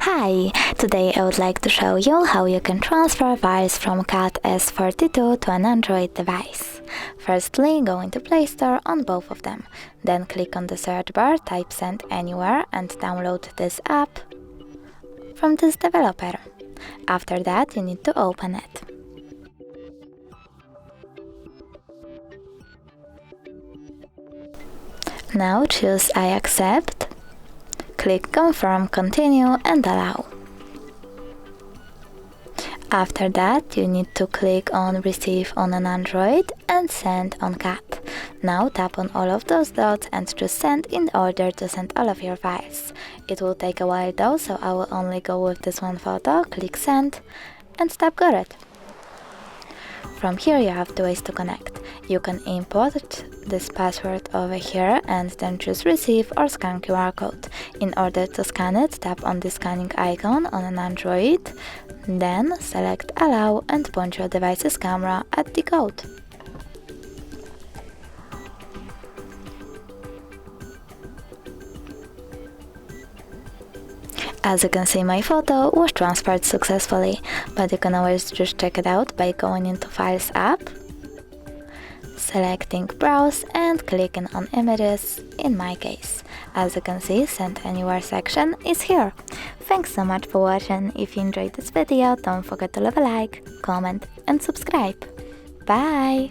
Hi! Today I would like to show you how you can transfer files from CAT S42 to an Android device. Firstly, go into Play Store on both of them. Then click on the search bar, type Send Anywhere and download this app from this developer. After that, you need to open it. Now choose I accept. Click Confirm, Continue and Allow. After that, you need to click on Receive on an Android and Send on CAT. Now tap on all of those dots and choose Send in order to send all of your files. It will take a while though, so I will only go with this one photo. Click Send and tap Got it. From here you have two ways to connect. You can import this password over here and then choose Receive or Scan QR code. In order to scan it, tap on the scanning icon on an Android, then select Allow and point your device's camera at the code. As you can see, my photo was transferred successfully, but you can always just check it out by going into Files app, selecting Browse and clicking on Images in my case. As you can see, Send Anywhere section is here. Thanks so much for watching. If you enjoyed this video, don't forget to leave a like, comment and subscribe. Bye!